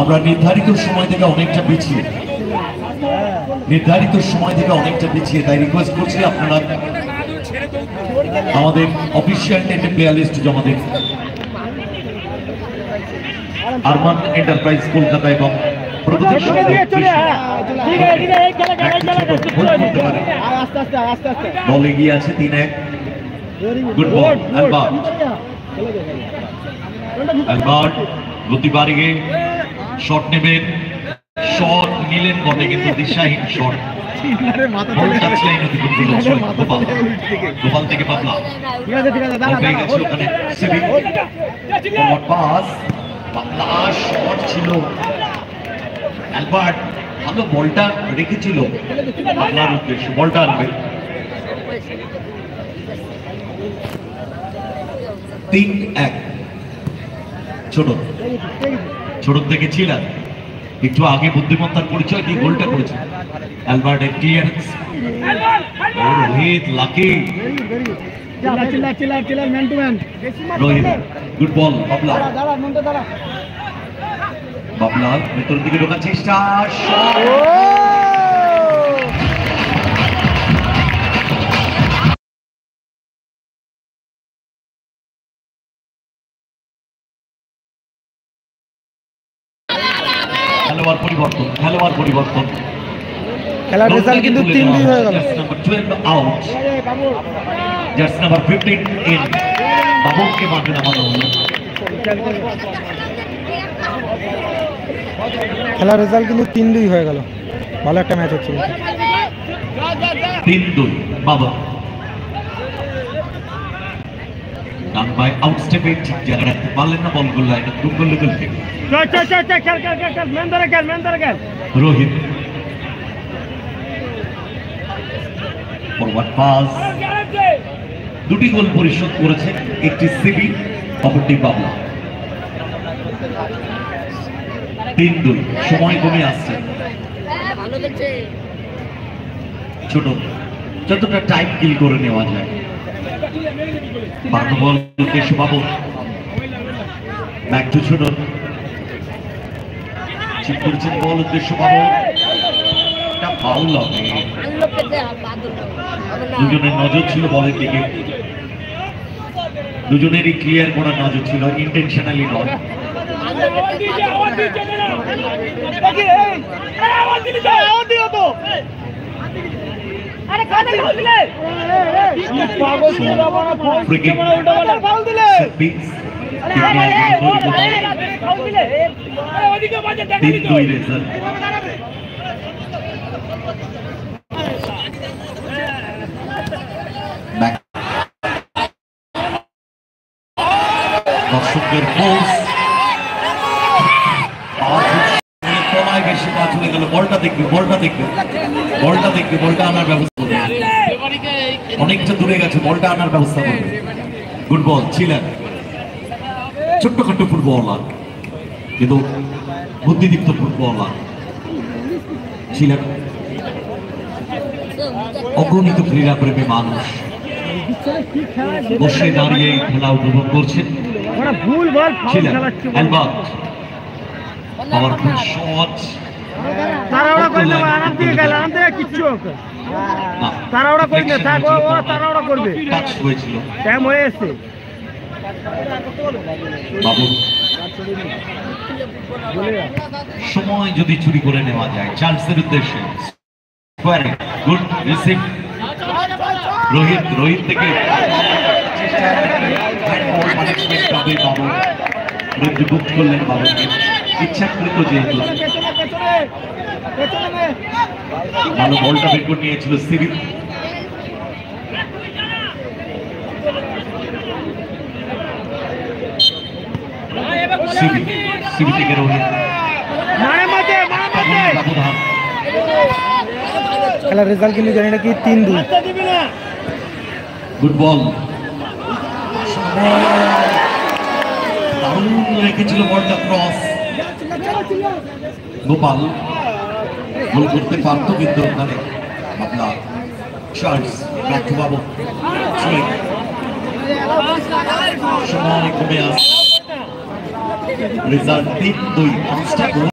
আমরা নির্ধারিত সময় থেকে অনেকটা পিছিয়ে তাই রিকোয়েস্ট করছি আপনারা আমাদের অফিসিয়াল টেন্ডে প্লেয়ার লিস্ট জমা দিন। আরমান এন্টারপ্রাইজ কলকাতা এবং বল এগিয়ে আছে 3-1। গুড বল অ্যালবার্ট গতি বাড়িয়ে শট নেবেন, শট নিলেন বলে কিন্তু দিশাহীন শট। গোপাল থেকে পাবলা ওখানে শট ছিল, অ্যালবার্ট ভালো বলটা রেখেছিল পাবলার উদ্দেশ্যে, বলটা আনবে। 3-1 ছোট থেকে ছিলেন একটু আগে বুদ্ধিমত্তার পরিচয় দিয়ে গোলটা করেছে। অ্যালবার্টের clearance, Rohit lucky, Rohit good ball, বাবলা ভেতর দিকে ঢোকার চেষ্টা, খেলোয়াড় পরিবর্তন খেলার রেজাল্ট কিন্তু 3-2 হয়ে গেল। Number 12 out, jersey number 15 in. বাবুকে মাঠে নামানো হলো। খেলার রেজাল্ট কিন্তু 3-2 হয়ে গেল। ভালো একটা ম্যাচ হচ্ছিল। 3-2 বাবা ডান বাই আউট স্টেপে ঠিক জায়গা রাখতে পারলেন না, বল করলো এটা খুব গোল থেকে। রোহিত ফরওয়ার্ড পাস, দুটি গোল পরিশোধ করেছে, একটি সিবি অপরটি বাবলা। 3-2 সময় কমে আসছে। ছোট যতটা টাইম কিল করে নেওয়া যায়। বল উদ্দেশ্য বাবু, ব্যাক টু ছোট, ঠিক করেছেন বল উদ্দেশ্য বাবু, এটা ফাউল হবে। দুজনের নজর ছিল বলের দিকে, দুজনেরই ক্লিয়ার করার নজর ছিল, ইন্টেনশনালি নয়। দর্শকদের বেশি পা চলে গেল, বলটা দেখবে বলটা আনার ব্যবস্থা করবে, অনেকটা দূরে গেছে, বলটা আনার ব্যবস্থা করবে। গুড বল ছিলেন, ছোট্টখাট্ট ফুটবলার কিন্তু বুদ্ধিদীপ্ত ফুটবলার ছিলেন, অগণিত ক্রীড়াপ্রেমী মানুষ বসে দাঁড়িয়ে খেলা উপভোগ করছেন। ছিলেন অ্যালবার্ট, পাওয়ারফুল শট, তাড়াহুড়া করে না, আরাম দিয়ে গেল, আরাম দিয়ে কিচ্ছু তাড়াহুড়া করি না, তাড়াহুড়া করবে, টাচ হয়েছিল, টাইম হয়ে এসেছে। বাবু সময় যদি চুরি করে নেওয়া যায় চার্লসের উদ্দেশ্যে, গুড রিসিভ রোহিত থেকে বাবু বুক করলেন, বাবুকে ইচ্ছাকৃত যেহেতু ভালো বলটা বের করে নিয়েছিল সিবি। সিবি থেকে রোহিত, খেলার রেজাল্ট কিন্তু জানি না কি 3-2। গুড বল, দারুণ রেখেছিল বলটা, ক্রস। গোপাল গোল করতে পারত কিন্তু ওখানে আপনার চার্লস বাবু সময় কমে আসছে। রেজাল্ট 3-2 5টা গোল